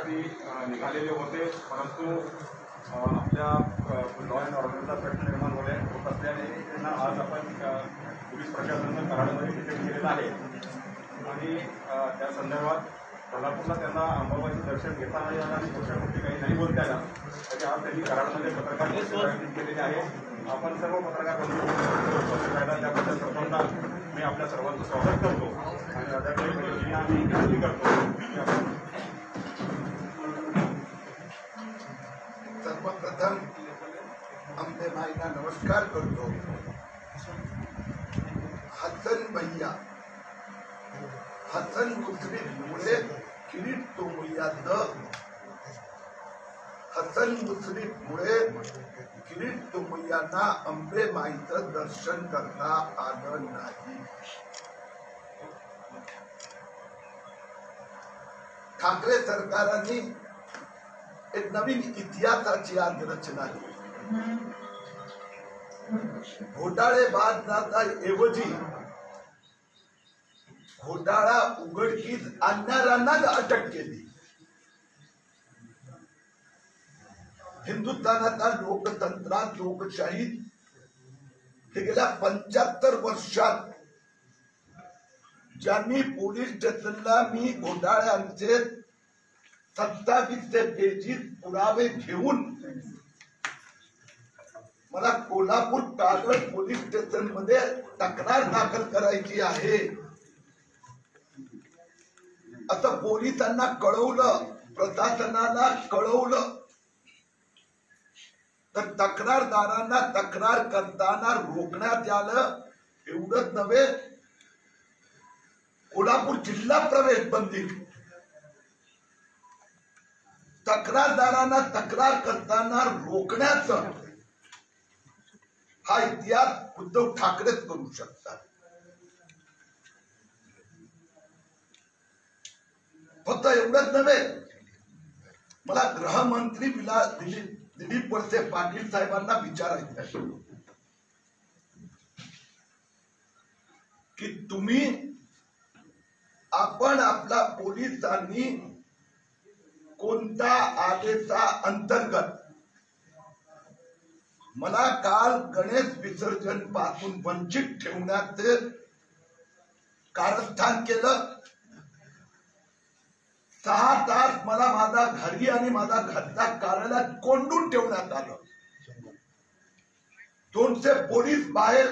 करण्यासाठी निघालेले होते, परंतु आपल्या लॉ अँड ऑर्डरचा प्रश्न निर्माण होत असल्याने त्यांना आज आपण पोलीस प्रशासनानं कराडमध्ये डिटेन केलेलं आहे आणि त्या संदर्भात कोल्हापूरला त्यांना अंबाबाईचं दर्शन घेता नाही आलं आणि दुसऱ्या गोष्टी काही नाही बोलता आल्या तरी आज त्यांनी कराडमध्ये पत्रकार परिषद केलेली आहे. आपण सर्व पत्रकार बंधू त्याबद्दल प्रथमतः मी आपल्या सर्वांचं स्वागत करतो आणि आदरणीय पद्धतीने आम्ही विनंती करतो. सर्वप्रथम आमचे माईना नमस्कार करतो. हसन भैया हसन मुश्रीफमुळे किरीट तोमुयाद हसन मुश्रीफमुळे किरीट तोमुयांना अंबे माईचं दर्शन करता आलं नाही. ठाकरे सरकारांनी एक नवीन इतिहासाची आज रचना केली. घोटाळेबाजांऐवजी घोटाळा उघडकीस आणणाऱ्यांनाच अटक केली. हिंदुस्थानाचा लोकतंत्रात लोकशाहीत गेल्या 75 वर्षात ज्यांनी पोलीस स्टेशनला मी घोटाळ्यांचे 27 पेजीस पुरावे घेऊन मला कोल्हापूर कागड पोलीस स्टेशन मध्ये तक्रार दाखल करायची आहे असं पोलिसांना कळवलं, प्रशासनाला कळवलं, तर तक्रारदारांना तक्रार करताना रोखण्यात आलं. एवढंच नव्हे, कोल्हापूर जिल्हा प्रवेश बंदी, तक्रारदारांना तक्रार करताना रोखण्याचं हा इतिहास उद्धव ठाकरेच करू शकतात. फक्त एवढंच नव्हे, मला गृहमंत्री दिलीप वळसे पाटील साहेबांना विचारायचं आहे की तुम्ही आपण आपला पोलिसांनी कोणत्या आदेशा अंतर्गत मला काल गणेश विसर्जन पासून वंचित ठेवण्याचे कारस्थान केलं. 6 तास मला माझा घरी आणि माझा घरच्या कार्यालयात कोंडून ठेवण्यात आलं. 200 पोलीस बाहेर,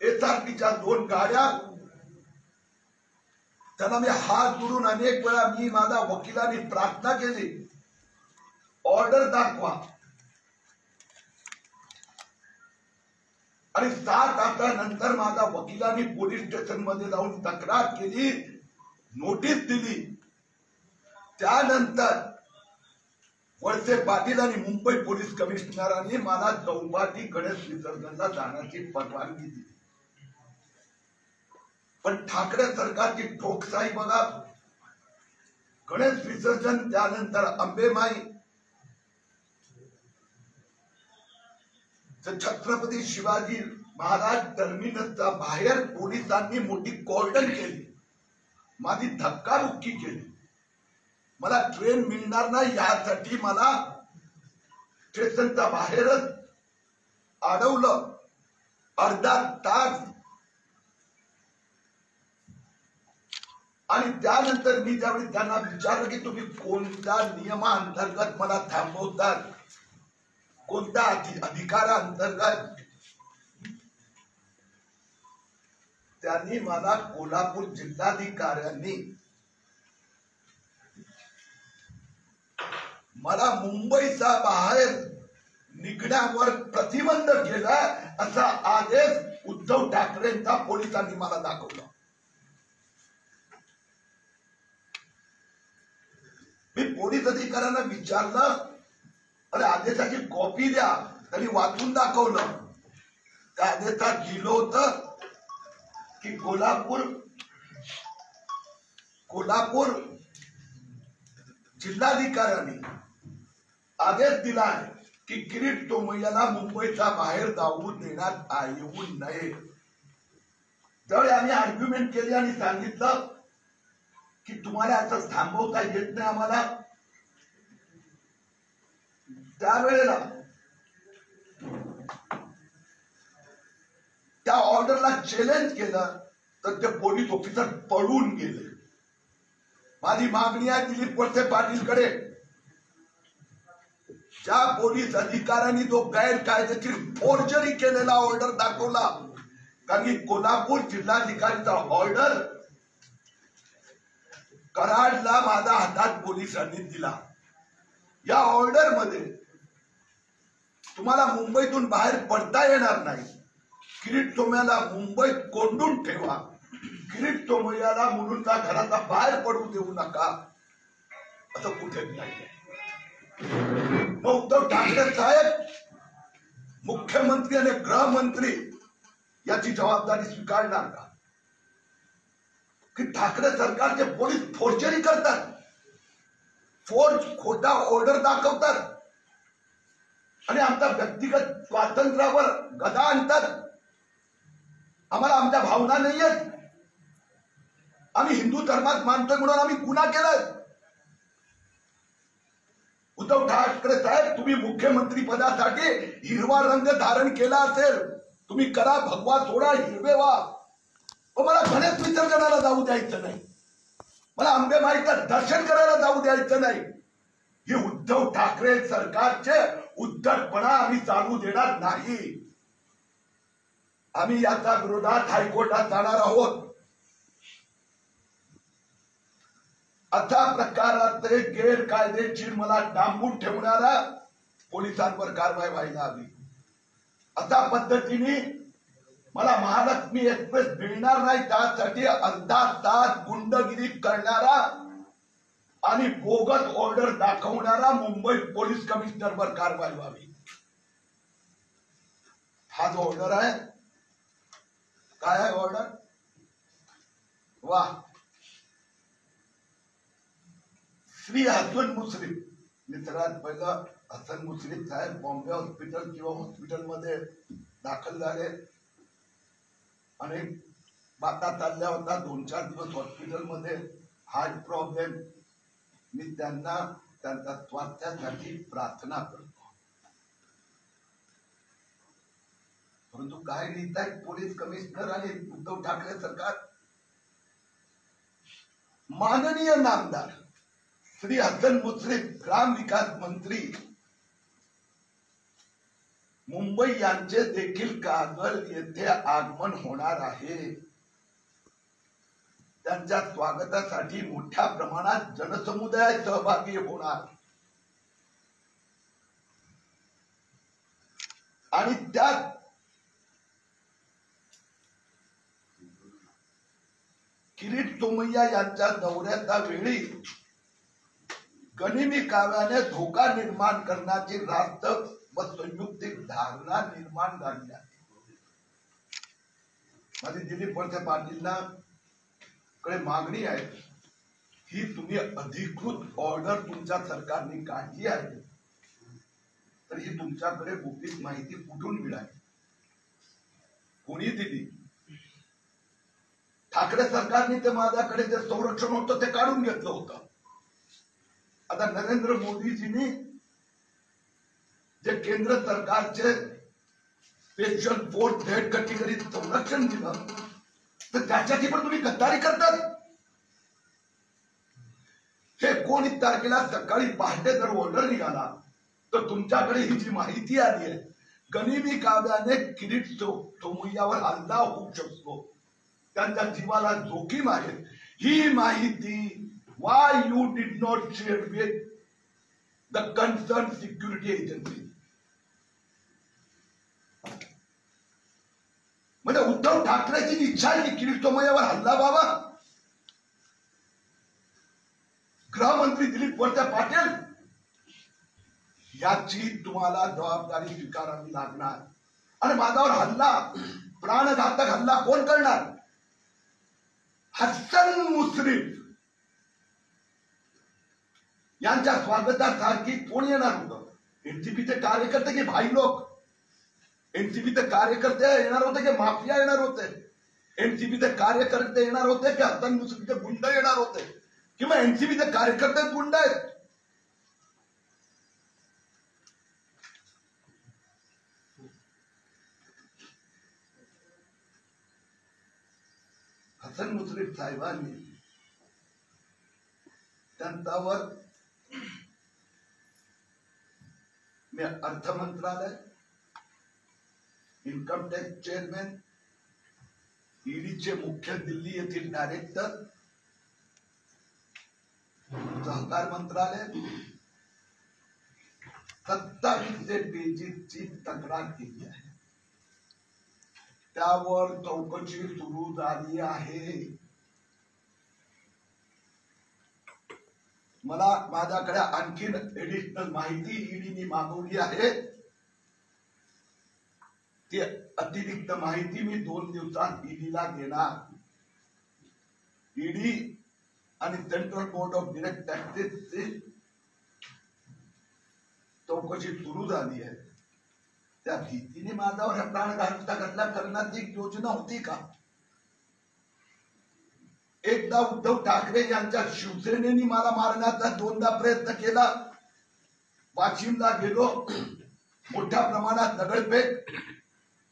SRPच्या 2 गाड्या. त्यांना मी हात जोडून अनेक वेळा मी माझ्या वकिलांनी प्रार्थना केली, ऑर्डर दाखवा. आणि 7 तासानंतर माझ्या वकिलांनी पोलीस स्टेशन मध्ये जाऊन तक्रार केली, नोटीस दिली. त्यानंतर वळसे पाटील आणि मुंबई पोलीस कमिशनरांनी मला चौपाटी गणेश विसर्जनला जाण्याची परवानगी दिली. पण ठाकरे सरकारची ठोकशाही बघा. गणेश विसर्जन, त्यानंतर अंबेमाई, छत्रपती शिवाजी महाराज टर्मिनसच्या बाहेर पोलिसांनी मोठी कॉर्डन केली, माझी धक्काबुक्की केली. मला ट्रेन मिळणार नाही यासाठी मला स्टेशनच्या बाहेरच अडवलं. अर्धा तास. आणि त्यानंतर मी ज्यावेळी त्यांना विचारलं की तुम्ही कोणत्या नियमाअंतर्गत मला थांबवतात, कोणत्या अधिकाराअंतर्गत, त्यांनी मला कोल्हापूर जिल्हाधिकाऱ्यांनी मला मुंबईचा बाहेर निघण्यावर प्रतिबंध केला असा आदेश उद्धव ठाकरेंचा पोलिसांनी मला दाखवला. मी पोलीस अधिकाऱ्यांना विचारलं, अरे आदेशाची कॉपी द्या. त्यांनी वाचून दाखवलं. त्या आदेशात लिहिलं होतं की कोल्हापूर जिल्हाधिकाऱ्यांनी आदेश दिला आहे की किरीट तोमय्याला मुंबईच्या बाहेर जाऊ देण्यात येऊ नये. त्यावेळी आम्ही आर्ग्युमेंट केली आणि सांगितलं की तुम्हाला असं थांबवता येत नाही आम्हाला, त्यावेळेला त्या ऑर्डरला चॅलेंज केलं तर ते पोलीस ऑफिसर पळून गेले. माझी मागणी आहे दिलीप वळसे पाटीलकडे, ज्या पोलीस अधिकाऱ्यांनी जो गैरकायदेशीर फोर्जरी केलेला ऑर्डर दाखवला, कारण की कोल्हापूर जिल्हाधिकारीचा ऑर्डर कराडला माझा हातात पोलिसांनी दिला. या ऑर्डर मध्ये तुम्हाला मुंबईतून बाहेर पडता येणार नाही, किरीट सोमय्याला मुंबईत कोंडून ठेवा, किरीट सोमय्याला मुलुंडच्या घराचा बाहेर पडू देऊ नका, असं कुठेच नाही. मग उद्धव ठाकरे साहेब मुख्यमंत्री आणि गृहमंत्री याची जबाबदारी स्वीकारणार का? की ठाकरे सरकारचे पोलीस फोर्जरी करतात, खोटा ऑर्डर दाखवतात आणि आमच्या व्यक्तिगत स्वातंत्र्यावर गदा आणतात. आम्हाला आमच्या भावना नाही आहेत, आम्ही हिंदू धर्मात मानतोय म्हणून आम्ही गुन्हा केलाय. उद्धव ठाकरे साहेब, तुम्ही मुख्यमंत्री पदासाठी हिरवा रंग धारण केला असेल, तुम्ही करा, भगवा सोडा, हिरवे व्हा, पण मला गणेश विसर्जनाला जाऊ द्यायचं नाही, मला अंबेमाईचं दर्शन करायला जाऊ द्यायचं नाही. हे उद्धव ठाकरे सरकारचे उद्धटपणा आम्ही चालू देणार नाही. आम्ही याच्या विरोधात हायकोर्टात जाणार आहोत. अशा प्रकाराचे गैरकायदेशीर मला डांबून ठेवणाऱ्या पोलिसांवर कारवाई व्हायला हवी. अशा पद्धतीने मला महालक्ष्मी एक्सप्रेस मिळणार नाही, त्यासाठी अर्धा तास गुंडगिरी करणारा आणि बोगस ऑर्डर दाखवणारा मुंबई पोलीस कमिशनरवर कारवाई व्हावी. हा जो ऑर्डर आहे, काय आहे ऑर्डर? वा, श्री हसन मुश्रीफ, मी सगळ्यात पहिलं हसन मुश्रीफ साहेब बॉम्बे हॉस्पिटल किंवा हॉस्पिटलमध्ये दाखल झाले आणि बाता चालल्या होता, 2-4 दिवस हॉस्पिटलमध्ये, हार्ट प्रॉब्लेम. मी त्यांना त्यांच्या स्वास्थ्यासाठी प्रार्थना करतो. परंतु काय लिहित आहेत पोलीस कमिशनर आणि उद्धव ठाकरे सरकार? माननीय नामदार श्री हसन मुश्रीफ, ग्राम विकास मंत्री मुंबई यांचे देखील कागल येथे आगमन होणार आहे. त्यांच्या स्वागतासाठी मोठ्या प्रमाणात जनसमुदाय सहभागी होणार आणि त्यात किरीट सोमय्या यांच्या दौऱ्याच्या वेळी गनिमी काव्याने धोका निर्माण करण्याची रास्त व संयुक्तिक धारणा निर्माण झाली आहे. माझी दिलीप वळसे पाटीलना कडे मागणी आहे, ही तुम्ही अधिकृत ऑर्डर तुमच्या सरकारने काढली आहे, तर ही तुमच्याकडे गुपित माहिती कुठून मिळाली, कोणी दिली? ठाकरे सरकारने ते माझ्याकडे जे संरक्षण होतं ते काढून घेतलं होतं. आता नरेंद्र मोदीजींनी जे केंद्र सरकारचे स्पेशल फोर्स हेड कॅटेगरी संरक्षण दिलं, तर त्याच्याची पण तुम्ही गद्दारी करतात. हे 19 तारखेला सकाळी पहाटे जर ऑर्डर निघाला तर तुमच्याकडे ही जी माहिती आली आहे, गनिमी काव्याने किरीट सोमय्यावर हल्ला होऊ शकतो, त्यांच्या जीवाला जोखीम आहे, ही माहिती why you did not share with the concerned security agency? म्हणजे उद्धव ठाकरेची इच्छा आहे की किरीट सोमय्यावर हल्ला व्हावा. गृहमंत्री दिलीप वळसे पाटील, याची तुम्हाला जबाबदारी स्वीकारावी लागणार. आणि माझ्यावर हल्ला, प्राणघातक हल्ला कोण करणार? हसन मुश्रीफ यांच्या स्वागतासाठी कोण येणार होतं? एनसीपीचे कार्यकर्ते की भाई लोक? एनसीपीचे कार्यकर्ते येणार होते की माफिया येणार होते? एनसीपीचे कार्यकर्ते येणार होते की हसन मुश्रीफचे गुंड येणार होते? किंवा एनसीपीचे कार्यकर्ते गुंड आहेत? हसन मुश्रीफ साहेबांनी त्यांच्यावर मी अर्थ मंत्रालय, इन्कम टॅक्स चेअरमॅन, ईडीचे मुख्य दिल्ली येथील डायरेक्टर, सहकार मंत्रालय 27 पेजीची तक्रार केली आहे. त्यावर चौकशी सुरू झाली आहे. मला माझ्याकडे आणखीन एडिशनल माहिती ईडीने मागवली आहे. ती अतिरिक्त माहिती मी 2 दिवसात ईडीला देणार. ईडी आणि सेंट्रल बोर्ड ऑफ डायरेक्ट टॅक्सेसची चौकशी सुरू झाली आहे. त्या भीतीने माझ्यावर प्राणघातक घटना करण्याची योजना होती का? एकदा उद्धव ठाकरे यांच्या शिवसेनेने मला मारण्याचा 2दा प्रयत्न केला. वाशिमला गेलो, मोठ्या प्रमाणात दगडफेक,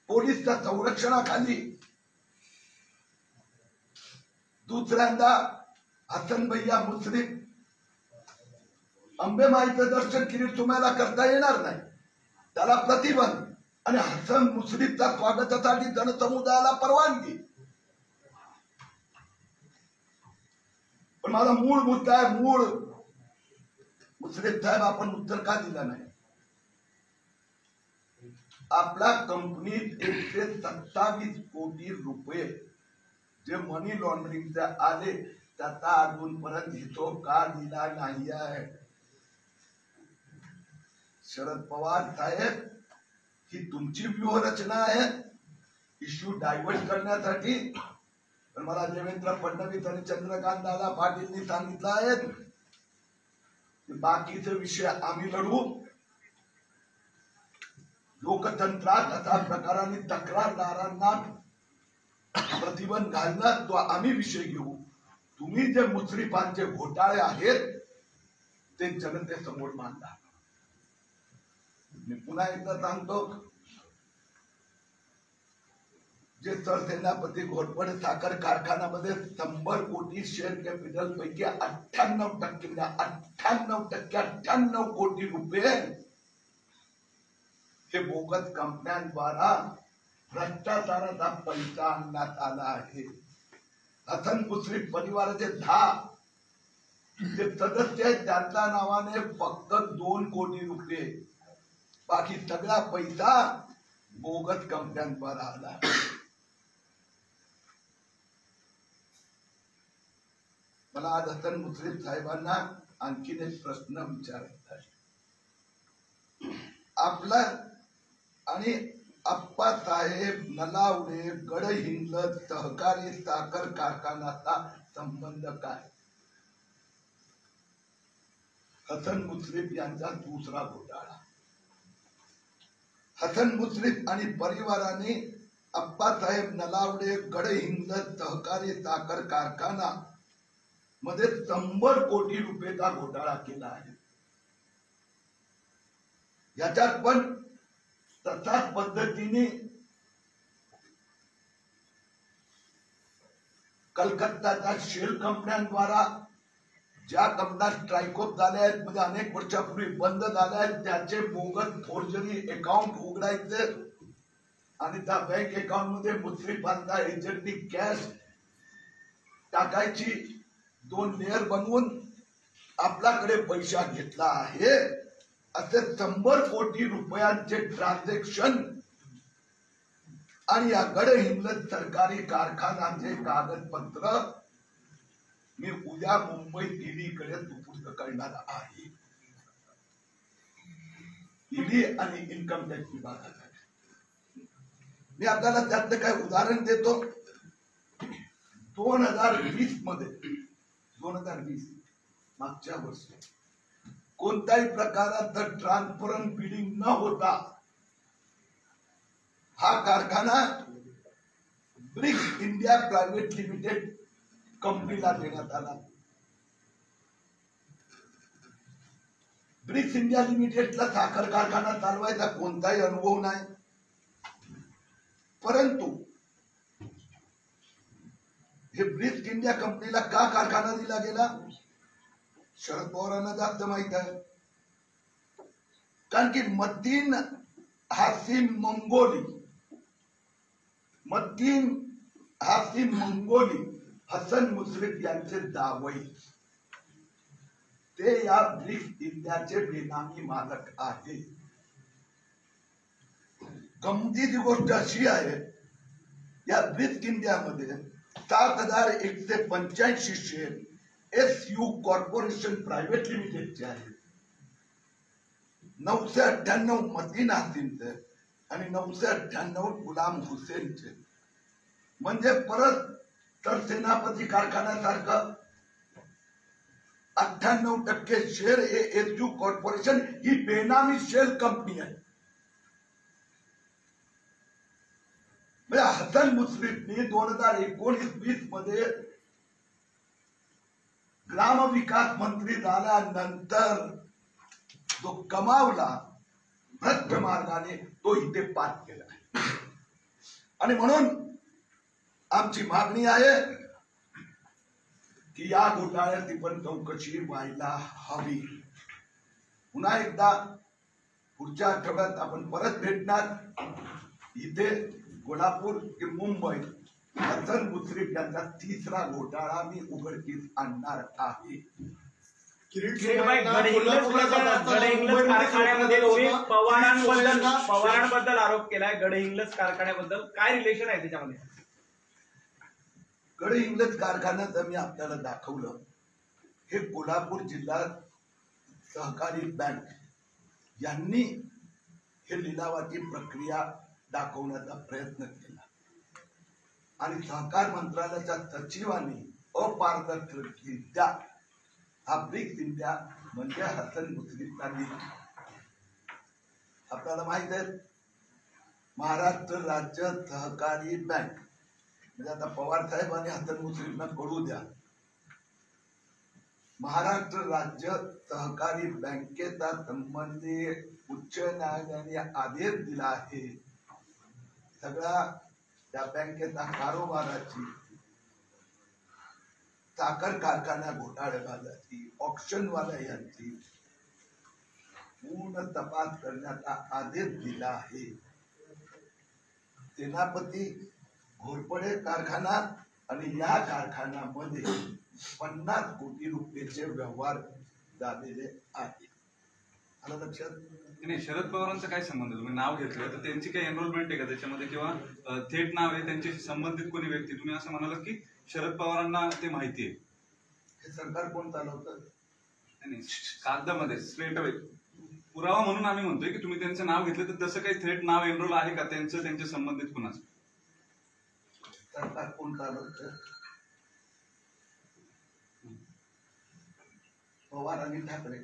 पोलीसच्या संरक्षणाखाली. दुसऱ्यांदा हसन भैया मुश्रीफ, अंबेमाईचं दर्शन किरीट तुम्हाला करता येणार नाही, त्याला प्रतिबंध, आणि हसन मुश्रीफच्या स्वागतासाठी जनसमुदायाला परवानगी. पण माझा मूळ मुद्दा आहे, मूळ मुश्रीफ साहेब आपण उत्तर का दिला नाही? आपल्या कंपनीत 127 कोटी रुपये जे मनी लॉन्ड्रिंगचे आले त्याचा अजूनपर्यंत हिशोब का दिला नाही आहे? शरद पवार साहेब, ही तुमची व्यूहरचना आहे इश्यू डायव्हर्ट करण्यासाठी. पण मला देवेंद्र फडणवीस आणि चंद्रकांत दादा पाटीलनी सांगितलं आहे की बाकीचे विषय आम्ही लढू. लोकतंत्रात अशा प्रकाराने तक्रारदारांना प्रतिबंध घालणार तो आम्ही विषय घेऊ. तुम्ही जे मुश्रीफांचे घोटाळे आहेत ते जनतेसमोर मांडा. मी पुन्हा एकदा सांगतो, जे सरसेनापती घोरपडे साखर कारखान्यामध्ये 100 कोटी शेअर कॅपिटल पैकी 98 कोटी रुपये हे बोगस कंपन्यांद्वारा भ्रष्टाचाराचा पैसा आणण्यात आला आहे. हसन मुश्रीफ परिवाराचे 10 जे सदस्य आहेत त्यांच्या नावाने फक्त 2 कोटी रुपये, बाकी सगळा पैसा बोगस कंपन्यांद्वारा आला. मला आज हसन मुश्रीफ साहेबांना आणखीन एक प्रश्न विचारायचा आहे. आपला आणि आप्पासाहेब नलावडे गडहिंग्लज सहकारी साखर कारखान्याचा संबंध काय? हसन मुश्रीफ यांचा दुसरा घोटाळा. हसन मुश्रीफ आणि परिवाराने आप्पासाहेब नलावडे गडहिंग्लज सहकारी साखर कारखाना मध्ये 100 कोटी रुपयेचा घोटाळा केला आहे. याच्यात पण तशाच पद्धतीने कलकत्ताच्या शेल कंपन्यांद्वारा ज्या कंपन्या स्ट्राईक ऑफ झाल्या आहेत, म्हणजे अनेक वर्षापूर्वी बंद झाल्या आहेत, त्याचे बोगस फोर्जरी अकाउंट उघडायचे आणि त्या बँक अकाउंट मध्ये मुश्रीफांचा एजंटी कॅश टाकायची, 2 लेअर बनवून आपल्याकडे पैसा घेतला आहे. असे 100 कोटी रुपयांचे ट्रान्झॅक्शन आणि या गडहिंग्लज सरकारी कारखान्याचे कागदपत्र मी उद्या मुंबईत ईडीकडे सुपूर्द करणार आहे. ईडी आणि इन्कम टॅक्स विभागाकडे. मी आपल्याला त्यातलं काय उदाहरण देतो. 2020 मध्ये 2020 मागच्या वर्षी कोणत्याही प्रकारात ट्रान्सपरंट बिडिंग न होता हा कारखाना ब्रिक्स इंडिया प्रायव्हेट लिमिटेड कंपनीला देण्यात आला. ब्रिक्स इंडिया लिमिटेडला साखर कारखाना चालवायचा कोणताही अनुभव नाही, परंतु हे ब्रिक्स इंडिया कंपनीला का कारखाना दिला गेला? शरद पवारांना जास्त माहित आहे. कारण की मतीन हासिम मंगोली हसन मुश्रीफ यांचे जावई ते या ब्रिक्स इंडियाचे बेनामी मालक आहे. गमतीची गोष्ट अशी आहे, या ब्रिक्स इंडियामध्ये 7,185 शेअर SU कॉर्पोरेशन प्रायव्हेट लिमिटेडचे आहेत. 998 मतीन हासिमचे आणि 998 गुलाम हुसेनचे. म्हणजे परत तर सेनापती कारखान्यासारखं 98% शेअर हे SU कॉर्पोरेशन ही बेनामी शेअर कंपनी आहे. म्हणजे हसन मुश्रीफने 2019-20 मध्ये ग्रामविकास मंत्री झाल्यानंतर जो कमावला भ्रष्ट मार्गाने तो इथे पास केला. आणि म्हणून आमची मागणी आहे की या घोटाळ्याची पण चौकशी व्हायला हवी. पुन्हा एकदा पुढच्या आठवड्यात आपण परत भेटणार. इथे कोल्हापूर ते मुंबई हसन मुश्रीफ यांचा 3रा घोटाळा मी उघडकीस आणणार आहे. पवारांबद्दल आरोप केलाय. गडहिंग्लज कारखान्याबद्दल काय रिलेशन आहे त्याच्यामध्ये? गडहिंग्लज कारखान्याचं मी आपल्याला दाखवलं. हे कोल्हापूर जिल्हा सहकारी बँक यांनी हे लिलावाची प्रक्रिया दाखवण्याचा प्रयत्न केला आणि सहकार मंत्रालयाच्या सचिवांनी अपारदर्शकरित्या हा ब्रिक्स इंडिया म्हणजे हसन मुश्रीफला दिला. आपल्याला माहित आहे, महाराष्ट्र राज्य सहकारी बँक म्हणजे आता पवार साहेब आणि हसन मुश्रीफला कळू द्या. महाराष्ट्र राज्य सहकारी बँकेचा संबंधी उच्च न्यायालयाने आदेश दिला आहे. सगळ्या त्या बँकेचा कारोबाराची, साखर कारखाना घोटाळेबाजाची, ऑक्शनवाल्या यांची पूर्ण तपास करण्याचा आदेश दिला आहे. सेनापती घोरपडे कारखाना आणि या कारखान्यामध्ये 50 कोटी रुपयाचे व्यवहार झालेले आहेत. आलं लक्षात? नाही, शरद पवारांचा काय संबंध? तुम्ही नाव घेतलं तर त्यांची काही एनरोलमेंट आहे का त्याच्यामध्ये, किंवा थेट नाव आहे त्यांच्याशी संबंधित कोणी व्यक्ती? तुम्ही असं म्हणालात की शरद पवारांना ते माहिती आहे. हे सरकार कोण चालवतं? नाही, कागदामध्ये स्ट्रेट अवे पुरावा म्हणून आम्ही म्हणतोय की तुम्ही त्यांचं नाव घेतलं तर तसं काही थेट नाव एनरोल आहे का त्यांचं, त्यांच्या संबंधित कुणाचं? सरकार कोण चालवतं? पवार आणि ठाकरे.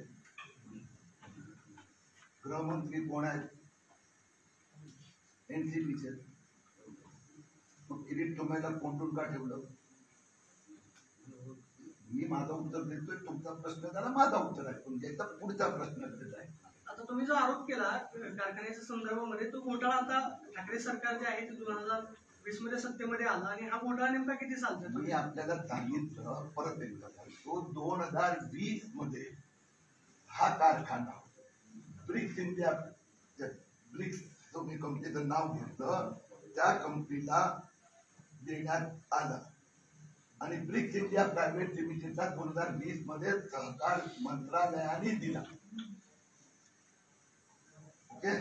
गृहमंत्री कोण आहेत? NCPचे. मग किरीट सोमय्याला कोंडून का ठेवलं? मी माझं उत्तर देतोय, तुमचा प्रश्न झाला, माझा उत्तर ऐकून घ्यायचा. पुढचा प्रश्न देत आहे. आता तुम्ही जो आरोप केला कारखान्याच्या संदर्भामध्ये, तो घोटाळा आता ठाकरे सरकार जे आहे ते 2020 मध्ये सत्तेमध्ये आला आणि हा घोटाळा नेमका किती चालतो? मी आपल्याला सांगितलं, परत एकदा सांगतो, 2020 मध्ये हा कारखाना ब्रिक्स इंडिया, ब्रिक्स जो मी कंपनीचं नाव घेतलं त्या कंपनीला देण्यात आला आणि ब्रिक्स इंडिया प्रायव्हेट लिमिटेडचा 2020 मध्ये सहकार मंत्रालयाने दिला. ओके,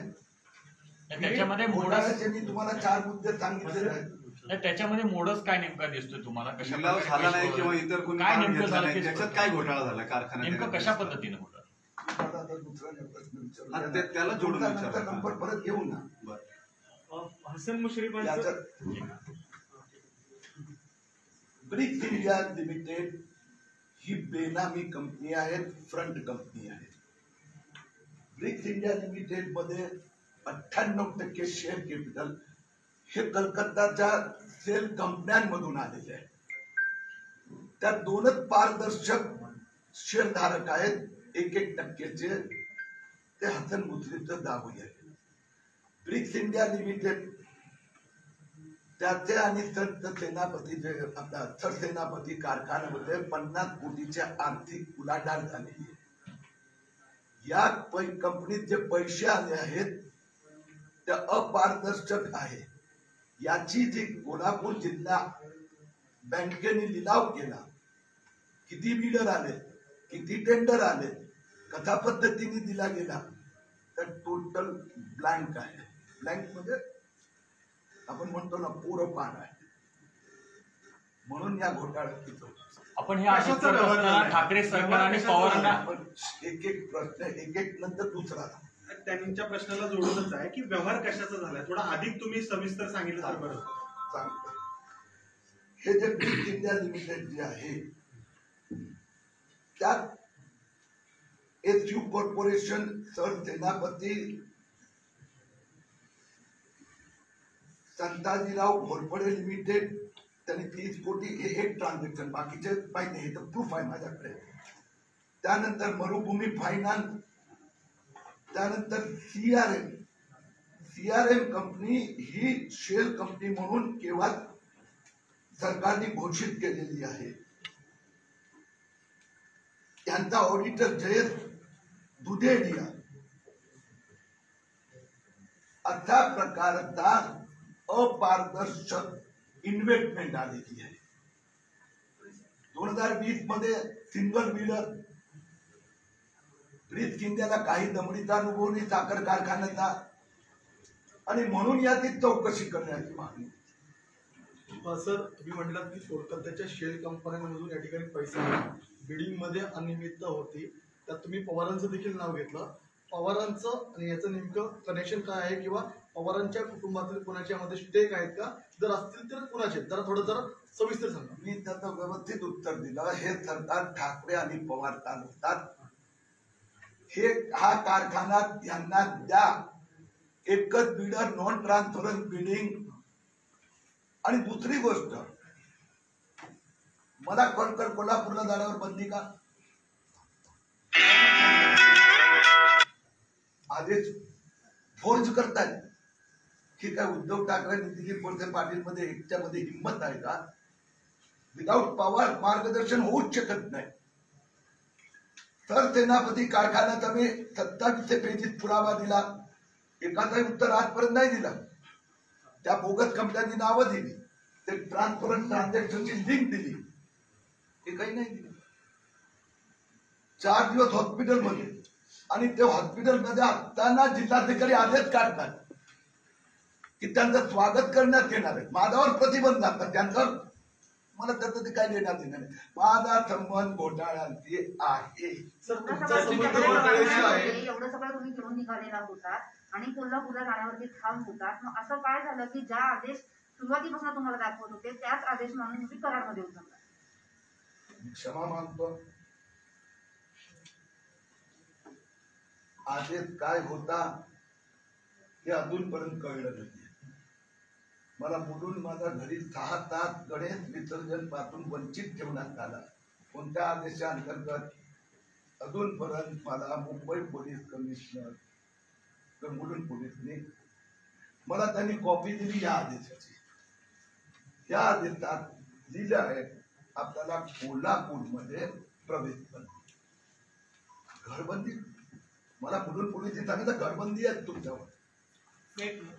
त्याच्यामध्ये मोडस, मी तुम्हाला 4 मुद्दे सांगितलेले आहेत. त्याच्यामध्ये मोडस काय नेमका दिसतोय तुम्हाला? कशा लिलाव झाला नाही किंवा इतर कोणी काय काम नेमकं घेतलं झालं नाही, ते त्याच्यात काय घोटाळा झाला कारखान्यात? नेमकं कशा पद्धतीने होतं? दुसरा प्रश्न विचारला, त्याला जोडून विचारा. नंबर परत घेऊ ना. Hasan Mushrif BRICS India limited ही बेनामी कंपनी आहे, फ्रंट कंपनी आहे. ब्रिक्स इंडिया लिमिटेड मध्ये 98% शेअर कॅपिटल हे कलकत्ताच्या सेल कंपन्यांमधून आलेले आहे. त्यात 2च पारदर्शक शेअरधारक आहेत, 1% ते हसन मुश्रीफचं जावई आहे. ब्रिक्स इंडिया लिमिटेड त्याचे आणि सेनापती जे आपला सरसेनापती कारखान्यामध्ये 50 कोटीच्या आर्थिक उलाढाल झालेली आहे. या कंपनीत जे पैसे आले आहेत ते अपारदर्शक आहे. याची जी कोल्हापूर जिल्हा बँकेने लिलाव केला, किती बिडर आले, किती टेंडर आले, कशा पद्धतीने दिला गेला, तर टोटल ब्लँक आहे. ब्लँक म्हणजे आपण म्हणतो ना पूरं पान आहे. म्हणून या घोटाळ्यात तिथं आपण हे अशाच करत असताना ठाकरे सरकार आणि पवारांना आपण एक एक प्रश्न एक एक नंतर दुसरा त्यांच्या प्रश्नाला जोडूनच आहे की व्यवहार कशाचा झालाय, थोडा अधिक तुम्ही सविस्तर सांगितलं तर बरं. सांगतो. हे जे ब्रिक इंडिया लिमिटेड जे आहे त्यात एसयू कॉर्पोरेशन सरसेनापती संताजीराव घोरपडे लिमिटेड त्यांनी 30 कोटी हे एक ट्रान्झॅक्शन, बाकीचे माहिती हे तर प्रूफ आहे माझ्याकडे. त्यानंतर मरुभूमी फायनान्स, त्यानंतर सीआरएम कंपनी ही शेल कंपनी म्हणून केव्हा सरकारने घोषित केलेली आहे. त्यांचा ऑडिटर जयेश दुधेडिया अशा प्रकारचा अपारदर्शक इन्व्हेस्टमेंट आलेली आहे. 2020 मध्ये सिंगल व्हीलर ब्रिक इंडियाला काही दमडीचा अनुभव नाही साखर कारखान्याचा, आणि म्हणून याची चौकशी करण्याची मागणी. सर, तुम्ही म्हटलात की कोलकात्याच्या शेल कंपन्यांमधून या ठिकाणी पैसा बिडिंग मध्ये अनियमितता होती, त्यात तुम्ही पवारांचं देखील नाव घेतलं. पवारांचं आणि याचं नेमकं कनेक्शन काय आहे, किंवा पवारांच्या कुटुंबातील कोणाच्या मध्ये स्टेक आहेत का, जर असतील तर कुणाचे, जरा सविस्तर सांगा. मी त्याचं व्यवस्थित उत्तर दिलं. हे सरकार ठाकरे आणि पवार चालवतात. हा कारखाना यांना द्या, एकच बिडर, नॉन ट्रान्सफरन्स बिडिंग. आणि दुसरी गोष्ट, मला कोल्हापूरला जाण्यावर बंदी का? आदेश फोर्स करतायत. ठीक आहे, उद्धव ठाकरे दिलीप वळसे पाटील मध्ये एकच्यामध्ये हिंमत आहे का? विदाऊट पवार मार्गदर्शन होऊच शकत नाही. सरसेनापती कारखान्याचा मी 27 पेजीत पुरावा दिला, एकाचंही उत्तर आजपर्यंत नाही दिला. त्या बोगस कंपन्यांनी नावं दिली, ते ट्रान्सपरंट ट्रान्झॅक्शनची लिंक दिली, हे काही नाही दिलं. 4 दिवस हॉस्पिटलमध्ये, आणि ते हॉस्पिटलमध्ये असताना जिल्हाधिकारी आदेश काढतात की त्यांचं स्वागत करण्यात येणार आहे. माझ्यावर प्रतिबंध असतात त्यांच्यावर, मला त्याचं ते काय देण्यात येणार नाही. माझा संबंध घोटाळ्यांची आहे. सर, तुमचा संबंध घोटाळ्याशी आहे. एवढं सगळं तुम्ही घेऊन निघालेला होता आणि कोल्हापूरला जाण्यावरती ठाम होता. मग असं काय झालं की ज्या आदेश सुरुवातीपासून तुम्हाला दाखवत होते त्याच आदेश मानून तुम्ही कराडमध्ये उतरला? क्षमा मागतो. आदेश काय होता हे अजूनपर्यंत कळलं नाही. मला बोलून माझ्या घरी 6 तास गणेश विसर्जन पासून वंचित ठेवण्यात आला. कोणत्या आदेशाअंतर्गत अजूनपर्यंत मला मुंबई पोलीस कमिशनर मुलुंड पोलीसने मला त्यांनी कॉपी दिली या आदेशाची. या आदेशात लिहिलं आहे आपल्याला कोल्हापूरमध्ये प्रवेश बंदी, घरबंदी. मला मुलुंड पोलीसने सांगितलं घरबंदी आहे तुमच्यावर.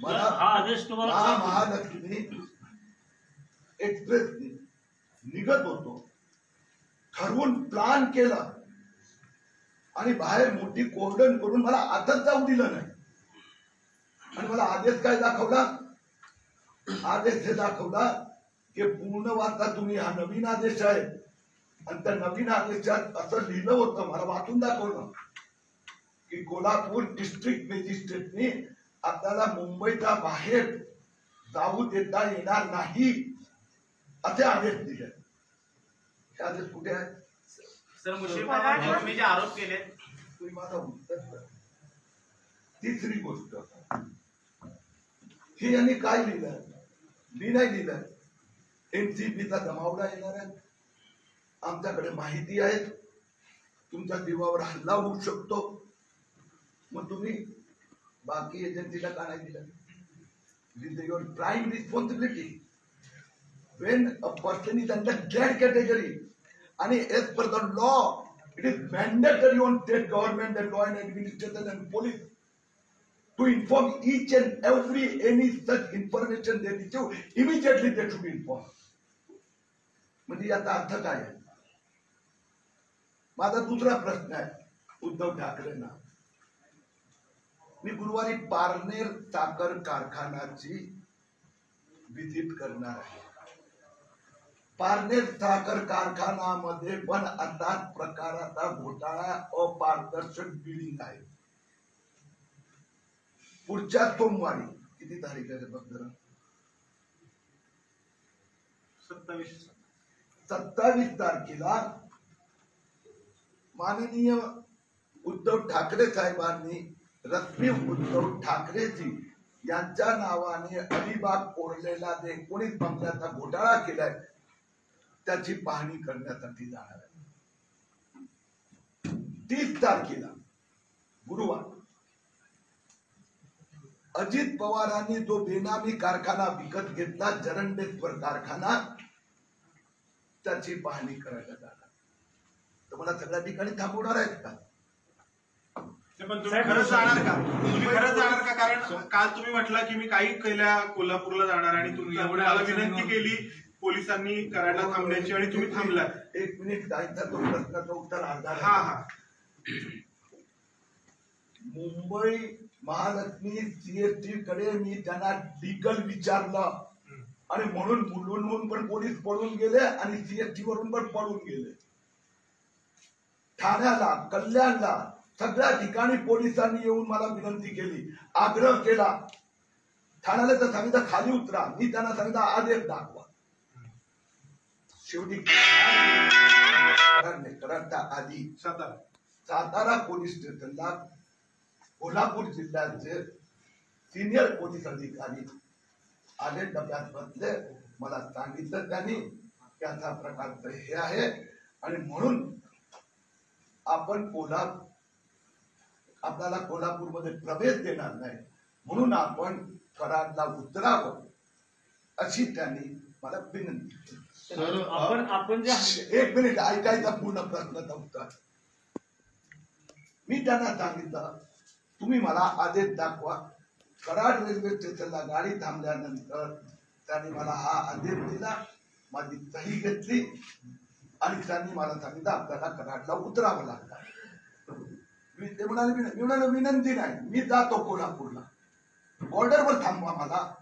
मला हा आदेश तुम्हाला महालक्ष्मी एक्सप्रेस निघत होतो, ठरवून प्लान केला आणि बाहेर मोठी कोर्डन करून मला आतच जाऊ दिलं नाही. आणि मला आदेश काय दाखवला? आदेश हे दाखवला की पूर्ण वाचा तुम्ही, हा नवीन आदेश आहे. आणि त्या नवीन आदेशात असं लिहिलं होतं, मला वाचून दाखवलं की कोल्हापूर डिस्ट्रिक्ट मॅजिस्ट्रेटने आपल्याला मुंबईच्या बाहेर जाऊ देता येणार नाही असे आदेश दिले. हे आदेश कुठे आहे? सर, तुम्ही जे आरोप केले तुम्ही माझा उत्तर द्या. तिसरी गोष्ट, हे यांनी काय लिहिलं? मी नाही लिहिलं. एनसीपीचा जमावडा येणार आहे, आमच्याकडे माहिती आहे, तुमच्या जीवावर हल्ला होऊ शकतो. मग तुम्ही बाकी एजन्सीला का नाही दिलं? With your prime responsibility. when a person is under that category and as per the law it is mandatory on state government and law and administration and police to inform each and every any such information they receive, immediately they should be informed. म्हणजे याचा अर्थ काय आहे? माझा दुसरा प्रश्न आहे उद्धव ठाकरेंना. मी गुरुवारी पारनेर साखर कारखान्याची व्हिजिट करणार आहे. पारनेर साखर कारखान्यामध्ये पण असाच प्रकाराचा घोटाळा अपारदर्शक बिलिंग आहे. पुढच्या सोमवारी किती तारीख आहे बघ जरा, 27 तारखेला माननीय उद्धव ठाकरे साहेबांनी रश्मी उद्धव ठाकरेजी यांच्या नावाने अलिबाग कोरलेला जे 19 बंगल्याचा घोटाळा केलाय त्याची पाहणी करण्यासाठी जाणार आहे. 30 तारखेला गुरुवार अजित पवारांनी जो बेनामी कारखाना विकत घेतला जरंडेश्वर कारखाना त्याची पाहणी करायला जाणार. तर मला सगळ्या ठिकाणी थांबवणार आहेत का? पण तुम्ही खरंच जाणार का? तुम्ही खरंच जाणार का? कारण काल तुम्ही म्हटलं की मी काही केल्या कोल्हापूरला जाणार आणि तुम्ही मला विनंती केली पोलिसांनी करायला थांबण्याची आणि तुम्ही थांबला. 1 मिनिट जायचा तो प्रश्नाचं उत्तर अर्धा. हा मुंबई महालक्ष्मी सीएसटी कडे मी त्यांना लीगल विचारलं आणि म्हणून पण पोलीस पळून गेले आणि सीएसटी वरून पण पळून गेले. ठाण्याला कल्याणला सगळ्या ठिकाणी पोलिसांनी येऊन मला विनंती केली, आग्रह केला. ठाण्याला तर सांगितलं खाली उतरा, मी त्यांना सांगितलं आदेश दाखवा. शेवटी कराडच्या आधी सातारा पोलीस स्टेशनला कोल्हापूर जिल्ह्याचे सिनियर पोलीस अधिकारी आले, डब्यात बसले. मला सांगितलं त्यांनी की असा प्रकारचं हे आहे आणि म्हणून आपण आपल्याला कोल्हापूरमध्ये प्रवेश देणार नाही, म्हणून आपण कराडला उतरावं अशी त्यांनी मला विनंती केली. सर आपण जे 1 मिनिट ऐकायचा पूर्ण प्रश्नाचा उत्तर. मी त्यांना सांगितलं तुम्ही मला आदेश दाखवा. कराड रेल्वे स्टेशनला गाडी थांबल्यानंतर त्यांनी मला हा आदेश दिला, माझी सही घेतली आणि त्यांनी मला सांगितलं आपल्याला कराडला उतरावं लागतं. ते म्हणाले विनंती नाही, मी जातो कोल्हापूरला, बॉर्डरवर थांबवा मला.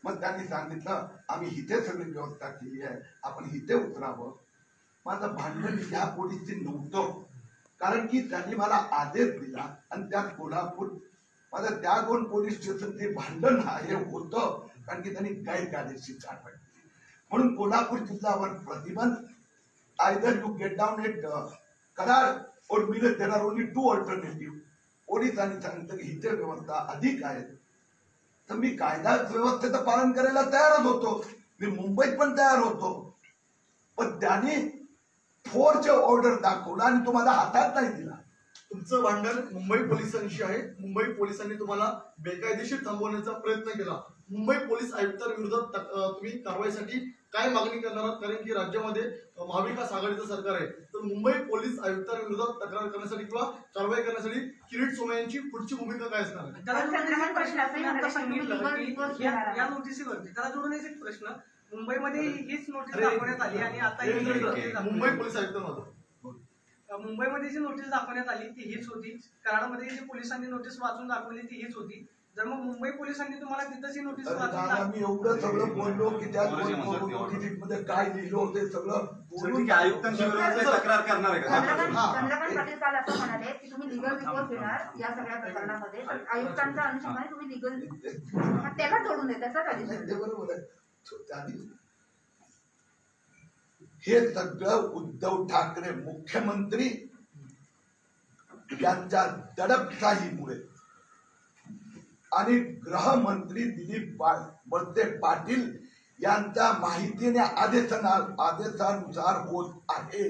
मग त्यांनी सांगितलं आम्ही इथे सगळी व्यवस्था केली आहे, आपण इथे उतरावं. माझं भांडण या पोलीसची नव्हतं, कारण की त्यांनी मला आदेश दिला आणि त्यात कोल्हापूर माझं त्या 2 पोलीस स्टेशनचे भांडण हे होतं, कारण की त्यांनी गैरकायदेशीर कारवाई केली. म्हणून कोल्हापूर जिल्ह्यावर प्रतिबंध. Either you get down at Karad or there R only 2 alternative. पोलिसांनी सांगितलं की इथे व्यवस्था अधिक आहे, तर मी कायदा व्यवस्थेचं पालन करायला तयारच होतो. मी मुंबईत पण तयार होतो, पण त्यांनी फोर्स ऑर्डर दाखवला आणि तो माझ्या हातात नाही दिला. तुमचं भांडण मुंबई पोलिसांशी आहे. मुंबई पोलिसांनी तुम्हाला बेकायदेशीर थांबवण्याचा प्रयत्न केला. मुंबई पोलीस आयुक्तांविरोधात तुम्ही कारवाईसाठी काय मागणी करणार आहात? कारण की राज्यामध्ये महाविकास आघाडीचं सरकार आहे, तर मुंबई पोलीस आयुक्तांविरोधात तक्रार करण्यासाठी किंवा कारवाई करण्यासाठी किरीट सोमय्या यांची पुढची भूमिका काय असणार आहे? या नोटिसीवरती त्याला जोडून एक प्रश्न, मुंबईमध्ये हीच नोटीस दाखवण्यात आली आणि आता मुंबई पोलीस आयुक्त मुंबईमध्ये जी नोटीस दाखवण्यात आली ती हीच होती, कराडमध्ये जी पोलिसांनी नोटीस वाचून दाखवली ती हीच होती. जर मग मुंबई पोलिसांनी तुम्हाला तिथंच ही नोटीस वाचून मी एवढं सगळं बोललो की त्या नोटिसमध्ये काय लिहिलं होते सगळं बोलून आयुक्तांच्या विरोधात तक्रार करणार आहे का? चंद्रकांत पाटील काल असं म्हणाले की तुम्ही लिगल रिपोर्ट घेणार या सगळ्या प्रकरणामध्ये, पण आयुक्तांच्या अनुषंगाने तुम्ही लिगल त्याला जोडून दे त्याचा ते बरोबर आहे. हे सगळं उद्धव ठाकरे मुख्यमंत्री यांच्या दडपशाहीमुळे आणि गृहमंत्री दिलीप वळसे पाटील यांच्या माहितीने आदेशानुसार होत आहे.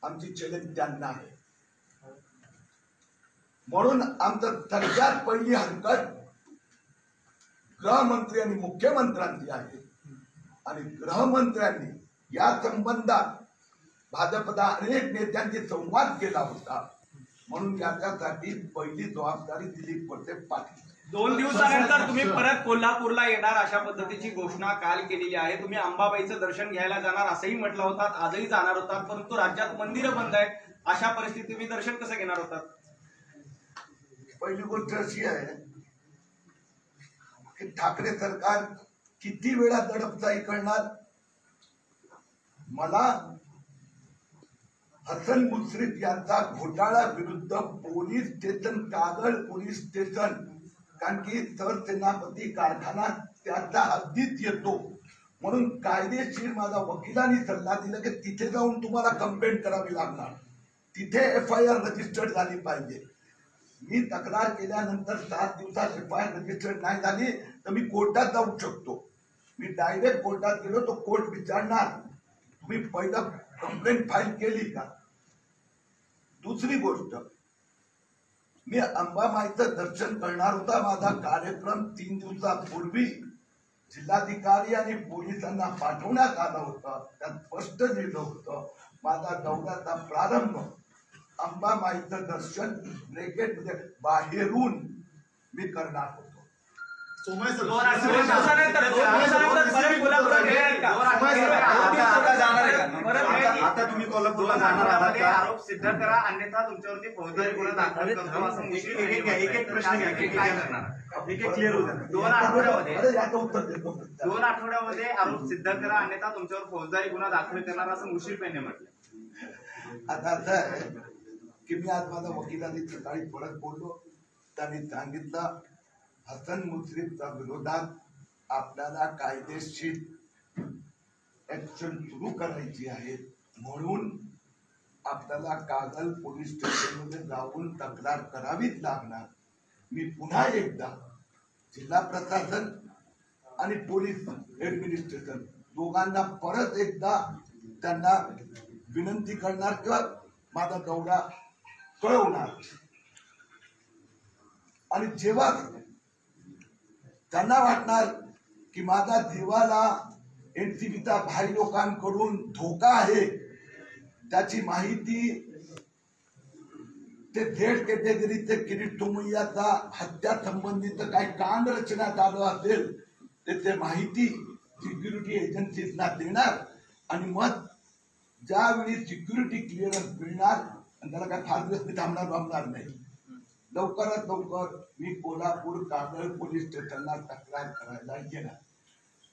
आमची चॅलेंज त्यांना आहे. म्हणून आमचं सगळ्यात पहिली हरकत गृहमंत्री आणि मुख्यमंत्र्यांची आहे आणि गृहमंत्र्यांनी या संबंधात भाजपचा अनेक नेत्यांशी संवाद केला होता, म्हणून याच्यासाठी पहिली जबाबदारी दिलीप वळसे पाटील. 2 दिवसानंतर तुम्ही परत कोल्हापूरला येणार अशा पद्धतीची घोषणा काल केलेली आहे. तुम्ही अंबाबाईचं दर्शन घ्यायला जाणार असंही म्हटलं होतात, आजही जाणार होतात, परंतु राज्यात मंदिरं बंद आहेत. अशा परिस्थितीत तुम्ही दर्शन कसं घेणार होतात? पहिली गोष्ट अशी आहे की ठाकरे सरकार किती वेळा दडपशाही करणार. मला हसन मुश्रीफ यांचा घोटाळा विरुद्ध police station, Kagal police station, कारण की सरसेनापती कारखाना त्याच्या हद्दीत येतो, म्हणून कायदेशीर माझा वकिलांनी सल्ला दिला की तिथे जाऊन तुम्हाला कंप्लेंट करावी लागणार, तिथे FIR रजिस्टर्ड झाली पाहिजे. मी तक्रार केल्यानंतर 7 दिवसात FIR रजिस्टर्ड नाही झाली तर मी कोर्टात जाऊ शकतो. मी डायरेक्ट कोर्टात गेलो तो कोर्ट विचारणार तुम्ही पहिलं कंप्लेंट फाईल केली का. दुसरी गोष्ट, मी अंबाबाईचं दर्शन करणार होता. माझा कार्यक्रम 3 दिवसापूर्वी जिल्हाधिकारी आणि पोलिसांना पाठवण्यात आला होता. त्यात स्पष्ट लिहिलं होतं माझा दौऱ्याचा प्रारंभ अंबाबाईचं दर्शन ब्रॅकेटमध्ये बाहेरून मी करणार होतो. आता तुम्ही कोल्हापूरला जाणार आहात का? आरोप सिद्ध करा, अन्यथा तुमच्यावरती फौजदारी गुन्हा दाखल करतो असं एक प्रश्न घ्या की काय करणार? एक क्लिअर होऊ द्या. 2 आठवड्यामध्ये आरोप सिद्ध करा, अन्यथा तुमच्यावर फौजदारी गुन्हा दाखल करणार असं मुश्रीफ यांनी म्हटलं. आता असं आहे की मी आज माझ्या वकिलांनी सकाळी परत बोललो, त्यांनी सांगितलं हसन मुश्रीफच्या विरोधात आपल्याला कायदेशीर ऍक्शन सुरू करायची आहे, म्हणून आपल्याला कागल पोलीस स्टेशनमध्ये जाऊन तक्रार करावीच लागणार. मी पुन्हा एकदा जिल्हा प्रशासन आणि पोलीस ऍडमिनिस्ट्रेशन दोघांना परत एकदा त्यांना विनंती करणार किंवा माझा दौरा कळवणार. आणि जेव्हा त्यांना वाटणार की माझा देवाला NCBचा भाई लोकांकडून धोका आहे, त्याची माहिती ते थेट कॅटेगरीचे किरीट सोमय्याचा हत्या संबंधित काही कांड रचण्यात आलं असेल ते माहिती सिक्युरिटी एजन्सीजना देणार. आणि मग ज्यावेळी सिक्युरिटी क्लिअरन्स मिळणार आणि त्याला काय फार दिवस मी थांबणार नाही, लवकरात लवकर मी कोल्हापूर कागल पोलीस स्टेशनला तक्रार करायला येणार.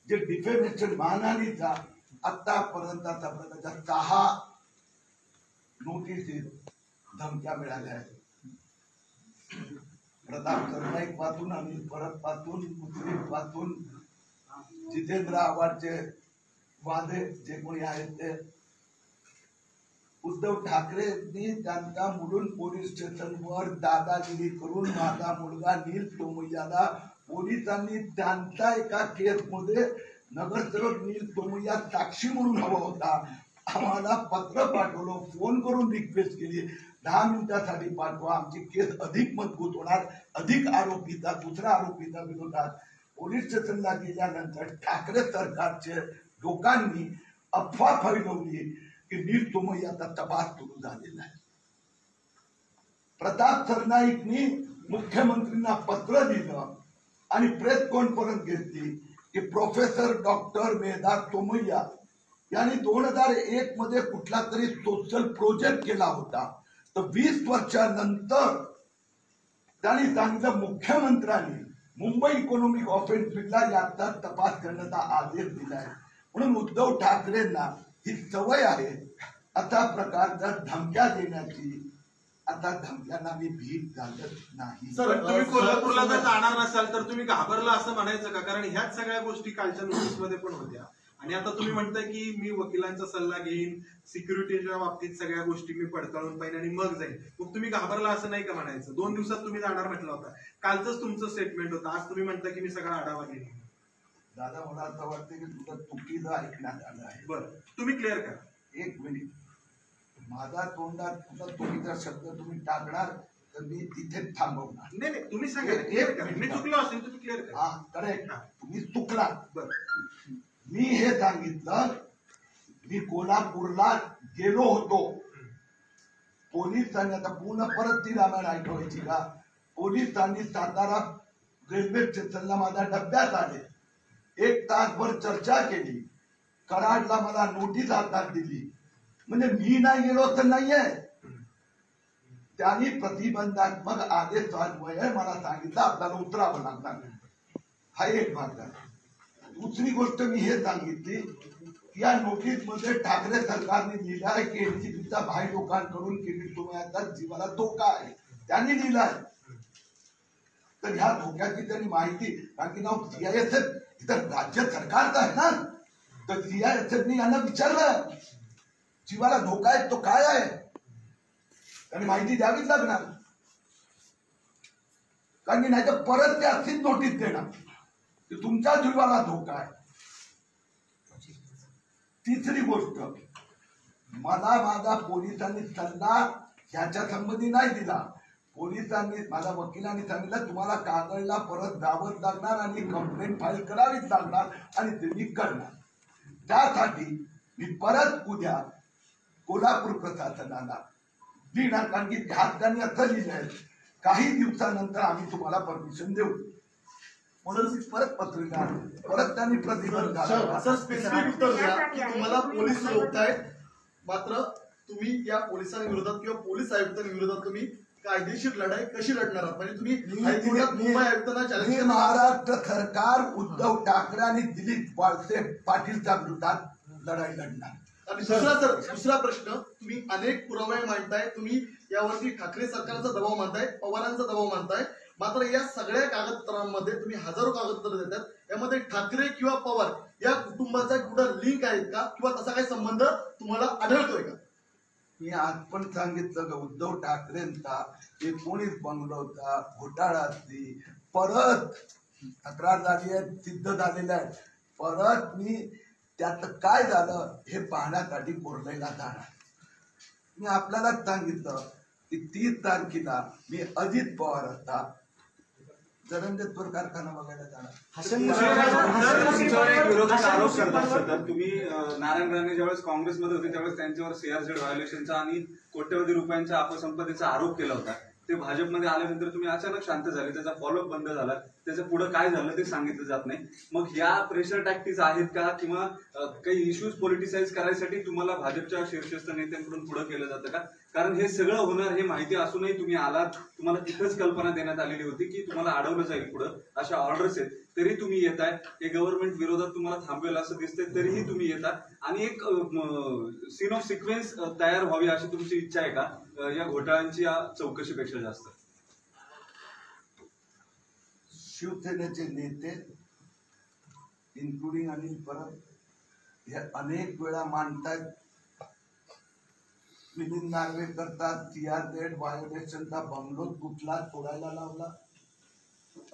जे डिफेमेशन मानहानीचा आतापर्यंतचा प्रकारच्या 6 नोटीस धमक्या मिळाल्या आहेत. प्रताप सरनाईक पासून आणि परत पासून मुश्रीफ पासून जितेंद्र आव्हाडचे वादे जे कोणी आहेत ते उद्धव ठाकरेंनी त्यांचा मुलुंड पोलीस स्टेशनवर दादागिरी करून माझा मुलगा नील सोमय्याला पोलिसांनी त्यांच्या एका केसमध्ये नगरसेवक नील सोमय्या साक्षी म्हणून हवा होता. आम्हाला पत्र पाठवलं, फोन करून रिक्वेस्ट केली 10 मिनिटासाठी पाठवा, आमची केस अधिक मजबूत होणार. अधिक आरोपीचा दुसऱ्या आरोपीच्या विरोधात पोलीस स्टेशनला गेल्यानंतर ठाकरे सरकारचे लोकांनी अफवा फैलवली की नील सोमय्याचा तपास सुरू झालेला आहे. प्रताप सरनाईकनी मुख्यमंत्र्यांना पत्र दिलं आणि प्रेस कॉन्फरन्स घेतली की प्रोफेसर डॉक्टर मेधार सोमय्या यांनी 2001 मध्ये कुठला तरी सोशल प्रोजेक्ट केला होता, तर 20 वर्षानंतर त्यांनी सांगितलं मुख्यमंत्र्यांनी मुंबई इकॉनॉमिक ऑफेन्स बिलला याचा तपास करण्याचा आदेश दिलाय. म्हणून उद्धव ठाकरेंना ही सवय आहे अशा प्रकारच्या धमक्या देण्याची. आता धमक्यांना मी भीक घालत नाही. सर, तुम्ही कोल्हापूरला जर जाणार नसाल तर तुम्ही घाबरला असं म्हणायचं का? कारण ह्याच सगळ्या गोष्टी कालच्या नोटीस मध्ये पण होत्या आणि आता तुम्ही म्हणताय की मी वकिलांचा सल्ला घेईन, सिक्युरिटीच्या बाबतीत सगळ्या गोष्टी मी पडताळून पाहिजे आणि मग जाईल. मग तुम्ही घाबरला असं नाही का म्हणायचं? 2 दिवसात तुम्ही जाणार म्हटलं होता, कालचंच तुमचं स्टेटमेंट होतं, आज तुम्ही म्हणता की मी सगळा आढावा घेईन. दादा मला असं वाटतं की तुझं चुकीचं ऐकण्यात आलं आहे. बरं, तुम्ही क्लिअर करा. 1 मिनिट, माझा तोंडात तुझा चुकीचा शब्द तुम्ही टाकणार तर मी तिथेच थांबवणार. नाही, तुम्ही सांगा, क्लिअर करा. मी चुकलो असेल तुम्ही क्लिअर करा. हा करेक्ट, तुम्ही चुकला. बरं, मी हे सांगितलं, मी कोल्हापूरला गेलो होतो. पोलिसांनी आता पूर्ण परत ती रामायण ऐकवायची का? पोलिसांनी सातारा रेल्वे स्टेशनला माझ्या डब्यात आले, 1 तासभर चर्चा केली, कराडला मला नोटीस हातात दिली. म्हणजे मी नाही गेलो तर नाहीये. त्यांनी प्रतिबंधात्मक आदेश मला सांगितलं आपल्याला उतरावं लागणार. हा एक भाग झाला. दुसरी गोष्ट मी हे सांगितली की या नोटीस मध्ये ठाकरे सरकारने लिहिलं आहे की एनसीपीचा भाई लोकांकडून किरीट सोमय्यांचा जीवाला धोका आहे, त्यांनी लिहिलाय. तर ह्या धोक्याची त्यांनी माहिती, कारण की नाव सीआयएसएफ इथं राज्य सरकारचं आहे ना, तर सीआयएसएफने यांना विचारलं जीवाला धोका आहे तो काय आहे, त्यांनी माहिती द्यावीच लागणार. कारण की नाही तर परत ते अशीच नोटीस देणार की तुमच्या जीवाला धोका आहे. तिसरी गोष्ट, मला माझा पोलिसांनी सल्ला ह्याच्या संबंधी नाही दिला. पोलिसांनी, माझ्या वकिलांनी सांगितलं तुम्हाला कागदला परत जावंच लागणार आणि कंप्लेंट फाईल करावीच लागणार आणि ते मी करणार. त्यासाठी मी परत उद्या कोल्हापूर प्रशासनाला लिहिणार, कारण की ह्यात त्यांनी असं लिहिलंय काही दिवसानंतर आम्ही तुम्हाला परमिशन देऊ. म्हणून परत पत्रिका परत त्यांनी प्रतिबंध घातला. सर स्पेसिफिक उत्तर द्या की तुम्हाला पोलीस रोखतायत, मात्र तुम्ही या पोलिसांविरोधात किंवा पोलीस आयुक्तांविरोधात तुम्ही कायदेशीर लढाई कशी लढणार आहात? म्हणजे तुम्ही हायकोर्टात मुंबई आयुक्तांना चॅलेंज करणार? महाराष्ट्र सरकार उद्धव ठाकरे आणि दिलीप वळसे पाटीलच्या विरोधात लढाई लढणार. आणि दुसरा प्रश्न, तुम्ही अनेक पुरावे मांडताय, तुम्ही यावरती ठाकरे सरकारचा दबाव मानताय, पवारांचा दबाव मानताय, मात्र या सगळ्या कागदपत्रांमध्ये तुम्ही हजारो कागदपत्र देतात, यामध्ये ठाकरे किंवा पवार या कुटुंबाचा कुठं लिंक आहेत का किंवा तसा काही संबंध तुम्हाला आढळतोय का? मी आज पण सांगितलं का उद्धव ठाकरेंचा 19 बंगलोचा घोटाळ्यातली परत तक्रार झाली आहे, सिद्ध झालेल्या आहे. परत मी त्यात काय झालं हे पाहण्यासाठी कोर्टाला जाणार. मी आपल्याला सांगितलं की 30 तारखेला मी अजित पवार असता जरंगेश्वर कारखाना बघायला जाणार. तुमच्यावर एक विरोधक आरोप करतात सतत. तुम्ही नारायण राणे ज्यावेळेस काँग्रेसमध्ये होते त्यावेळेस त्यांच्यावर सीआरझेड व्हायोलेशनचा आणि कोट्यवधी रुपयांच्या अपसंपत्तीचा आरोप केला होता. ते भाजपमध्ये आल्यानंतर तुम्ही अचानक शांत झाले, त्याचा फॉलोअप बंद झाला, त्याचं पुढे काय झालं ते सांगितलं जात नाही. मग या प्रेशर टॅक्टिक्स आहेत का किंवा काही इश्यूज पॉलिटिसाइज करायसाठी तुम्हाला भाजपच्या शीर्षस्थ नेत्यांकडून पुढे केलं जातं का? कारण हे सगळं होणार हे माहिती असूनही तुम्ही आलात, तुम्हाला तिथंच कल्पना देण्यात आलेली होती की तुम्हाला अडवलं जाईल पुढं, अशा ऑर्डर्स आहेत, तरी तुम्ही येताय. हे गव्हर्नमेंट विरोधात तुम्हाला थांबवेल असं दिसतंय तरीही तुम्ही येता. आणि एक सीन ऑफ सिक्वेन्स तयार व्हावी अशी तुमची इच्छा आहे का या घोटाळ्यांची या चौकशीपेक्षा जास्त? शिवसेनेचे नेते इन्क्लुडिंग अनिल परब हे अनेक वेळा मांडतात, मिलिंद नार्वे करतात, सीआरझेड व्हायोलेशनचा बंगलो कुठला सोडायला लावला.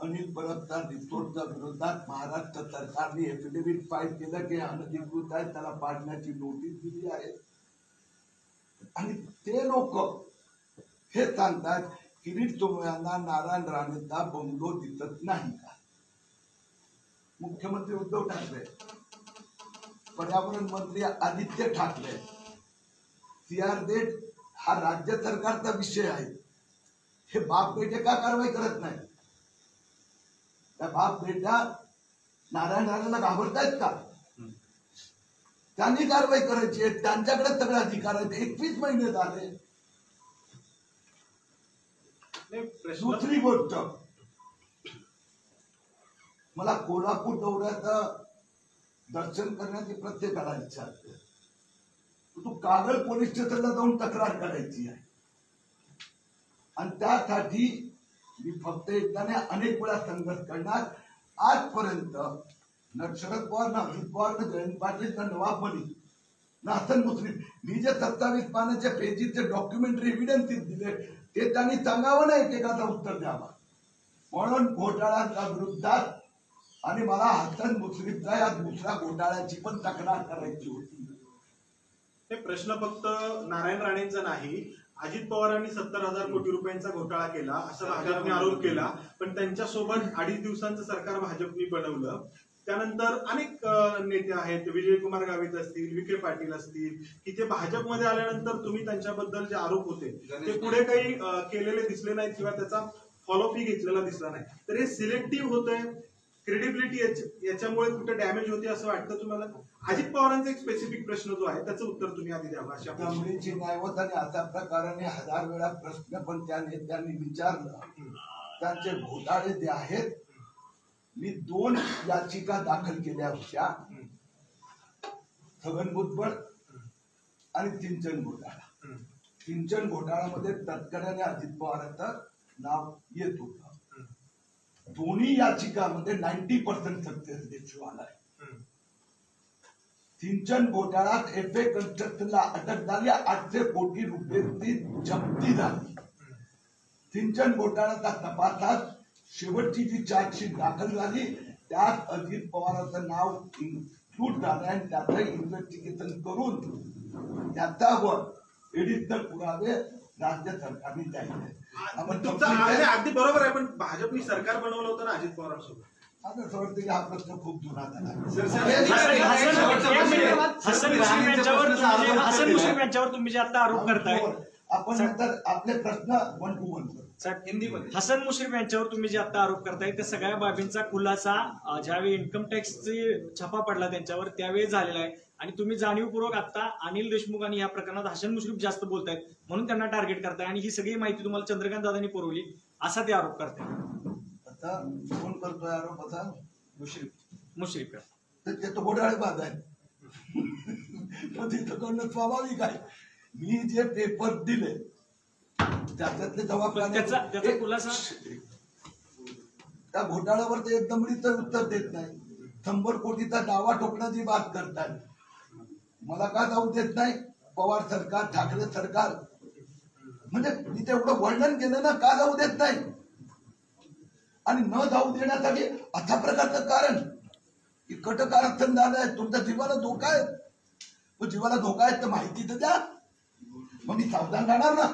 अनिल परबचा रिसोर्टच्या विरोधात महाराष्ट्र सरकारने एफिडेव्हिट फाईल केलं की अनधिकृत आहे, त्याला पाडण्याची नोटीस दिली आहे. आणि ते लोक हे सांगतात किरीट सोमय्यांना नारायण राणेचा बंगलो दिसत नाही का? मुख्यमंत्री उद्धव ठाकरे, पर्यावरण मंत्री आदित्य ठाकरे, सीआरझेड हा राज्य सरकारचा विषय आहे. हे बाप बेटे का कारवाई करत नाही? त्या बाप बेटा नारायण राणेला घाबरतायत का? त्यांनी कारवाई करायची आहे, त्यांच्याकडे सगळे अधिकार आहेत. 21 महिने झाले. दुसरी गोष्ट, मला कोल्हापूर दौऱ्याचं दर्शन करण्याची प्रत्येकाला इच्छा असते. तू कागल पोलीस स्टेशनला जाऊन तक्रार करायची आहे. आणि त्यासाठी मी फक्त एकदा नाही अनेक वेळा संघर्ष करणार. आजपर्यंत न शरद पवार, ना अजित पवार, न जयंत पाटील, ना नवाब मलिक, ना हसन मुश्रीफ, मी जे 27 पानाच्या पेजीचे डॉक्युमेंटरी एव्हिडन्सेस दिले ते त्यांनी सांगावं नाही, एकेकाचा उत्तर द्यावा. म्हणून घोटाळ्याच्या विरुद्धात आणि मला हसन मुश्रीफचा या दुसऱ्या घोटाळ्याची पण तक्रार करायची होती. हे प्रश्न फक्त नारायण राणेंचा नाही, अजित पवारांनी 70,000 कोटी रुपयांचा घोटाळा केला असं भाजपने आरोप केला, पण त्यांच्यासोबत 2.5 दिवसांचं सरकार भाजपने बनवलं. त्यानंतर अनेक नेते आहेत, विजयकुमार गावित असतील, विखे पाटील असतील, की ते भाजपमध्ये आल्यानंतर तुम्ही त्यांच्याबद्दल जे आरोप होते ते पुढे काही केलेले दिसले नाहीत किंवा त्याचा फॉलोअप ही घेतलेला दिसला नाही. तर हे सिलेक्टिव्ह होतंय, क्रेडिबिलिटी याच्यामुळे कुठे डॅमेज होते असं वाटतं तुम्हाला? अजित पवारांचा एक स्पेसिफिक प्रश्न जो आहे त्याचं उत्तर तुम्ही आधी द्यावं अशा दमडीची न्यायवत आणि अशा प्रकाराने 1000 वेळा प्रश्न पण त्या नेत्यांनी विचारलं. त्यांचे घोटाळे जे आहेत, मी 2 याचिका दाखल केल्या होत्या, छगन भुजबळ आणि सिंचन घोटाळा. सिंचन घोटाळ्यामध्ये तत्कालीन अजित पवारांचं नाव येत होतं. दोन्ही याचिकामध्ये 90% सक्सेस रेशो आलाय. सिंचन घोटाळ्यात एफए कन्स्ट्रक्शनला अटक झाली, 800 कोटी रुपयांची जप्ती झाली. सिंचन घोटाळ्याच्या तपासात शेवटची जी चार्जशीट दाखल झाली त्यात अजित पवारांचं नाव इन्क्लूड झालं आणि त्याचं इन्व्हेस्टिगेशन करून त्याच्यावर एडिशनल पुरावे राज्य सरकारने द्यायचे. अगदी बरोबर आहे, पण भाजपने सरकार बनवलं होतं ना अजित पवारांसोबत. आता असं वाटतं की हा प्रश्न खूप जुना झाला. हसन मुश्रीफ यांच्यावर तुम्ही जे आता आरोप करताय, आपण नंतर आपले प्रश्न 1 to 1 करू. हिंदीमध्ये हसन मुश्रीफ यांच्यावर तुम्ही जे आता आरोप करताय त्या सगळ्या बाबींचा खुलासा ज्यावेळी इन्कम टॅक्सची छापा पडला त्यांच्यावर त्यावेळी झालेला आहे आणि तुम्ही जाणीवपूर्वक आता अनिल देशमुख आणि या प्रकरणात हसन मुश्रीफ जास्त बोलतायत म्हणून त्यांना टार्गेट करताय आणि ही सगळी माहिती तुम्हाला चंद्रकांत दादांनी पुरवली असा ते आरोप करताय. आता कोण करतोय आरोप? आता मुश्रीफ ते तो घोटाळेबाज आहे. तिथं करणं स्वाभाविक आहे. मी जे पेपर दिले त्याच्यातले जबाबदारी त्याचा खुलासा त्या घोटाळ्यावर ते एकदम उत्तर देत नाही. 100 कोटीचा दावा ठोकण्याची बात करताय. मला का जाऊ देत नाही? पवार सरकार, ठाकरे सरकार, म्हणजे मी तेवढं वर्णन केलं ना, का जाऊ देत नाही? आणि न जाऊ देण्यासाठी अशा प्रकारचं कारण की कटकारस्थान झालंय, तुमच्या जीवाला धोका आहे. तो जीवाला धोका आहे तर माहिती तर द्या, मग मी सावधान राहणार ना.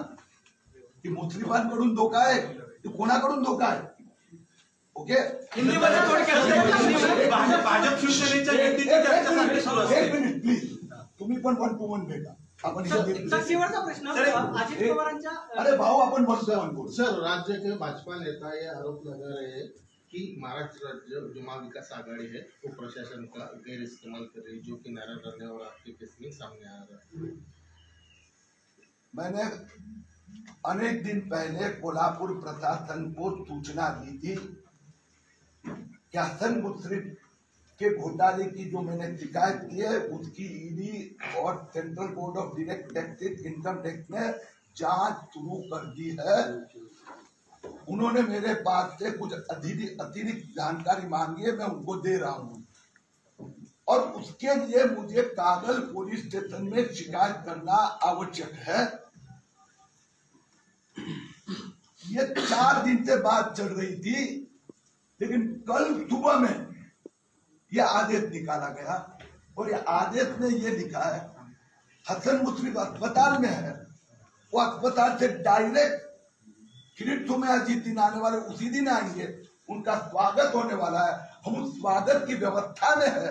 की मुस्लिमांकडून धोका आहे, की कोणाकडून धोका आहे? ओके, भाजप शिवसेनेच्या युतीची चर्चा सारखी सुरू असते. 1 मिनिट प्लीज, तुम्ही पण 1 to 1 भेटा. आपण शेवटचा प्रश्न अजित पवारांच्या अरे भाऊ, आपण बसतो. सर, राज्य के भाजपा नेता ये आरोप लगा रहे हैं कि महाराष्ट्र राज्य जो महाविकास आघाड़ी है वो प्रशासन का गैर इस्तेमाल कर रही है, जो कि नारायण राणे और आपके केस में सामने आ रहा है. मैंने अनेक दिन पहले कोल्हापुर प्रशासन को सूचना दी थी कि हसन मुश्रीफ के घोटाले की जो मैंने शिकायत की है उसकी ईडी और central board of direct taxes, income tax ने जांच शुरू कर दी है. उन्होंने मेरे पास से कुछ अतिरिक्त जानकारी मांगी है, मैं उनको दे रहा हूँ. और उसके लिए मुझे कागल पुलिस स्टेशन में शिकायत करना आवश्यक है. ये 4 दिन से बात चल रही थी, लेकिन कल सुबह में ये आदेश निकाला गया और ये आदेश में ये लिखा है हसन मुश्रीफ अस्पताल में है, वो अस्पताल से डायरेक्ट किरीट सोमैया जिस दिन आने वाले उसी दिन आएंगे, उनका स्वागत होने वाला है. हम उस स्वागत की व्यवस्था में है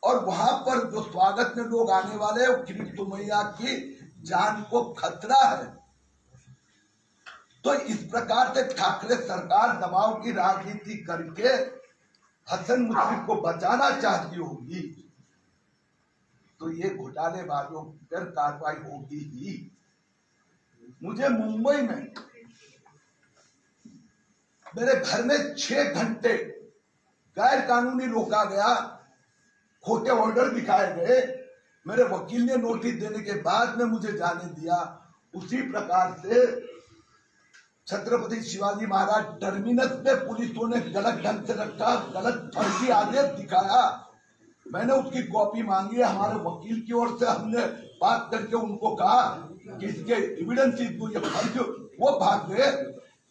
और वहां पर जो स्वागत में लोग आने वाले हैं किरीट सोमैया की जान को खतरा है. तो इस प्रकार से ठाकरे सरकार दबाव की राजनीति करके हसन मुश्रीफ को बचाना चाहती होगी, तो ये घोटालेबाजों पर कार्रवाई होगी ही. मुझे मुंबई में मेरे घर में 6 घंटे गैर कानूनी रोका गया, खोटे ऑर्डर दिखाए गए. मेरे वकील ने नोटिस देने के बाद में मुझे जाने दिया. उसी प्रकार से छत्रपति शिवाजी महाराज टर्मिनस पे पुलिसों ने गलत ढंग से रखा, गलत फर्जी आदेश दिखाया. मैंने उसकी कॉपी मांगी है. हमारे वकील की ओर से हमने बात करके उनको कहा कि इसके एविडेंस ये फर्ज, वो भाग गए.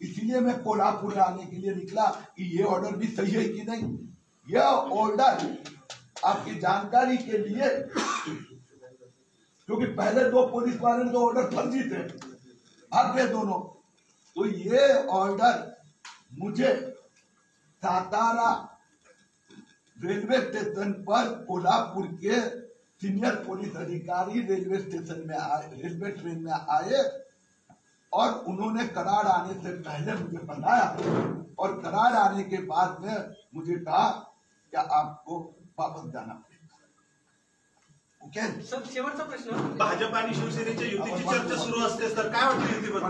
इसलिए मैं कोल्हापुर आने के लिए निकला कि ये ऑर्डर भी सही है कि नहीं. यह ऑर्डर आपकी जानकारी के लिए, क्योंकि पहले 2 पुलिस वाले ने तो ऑर्डर फर्जी थे, भाग गए दोनों. तो ये ऑर्डर मुझे सातारा रेलवे स्टेशन पर कोल्हापुर के सीनियर पुलिस अधिकारी रेलवे स्टेशन में आए, रेलवे ट्रेन में आए और उन्होंने करार आने से पहले मुझे बताया और करार आने के बाद में मुझे कहा कि आपको वापस जाना पड़ेगा। ओके सर शेवटचा प्रश्न, भाजप आणि शिवसेनेच्या युतीची चर्चा सुरू असते सर, काय वाटतं युतीबद्दल?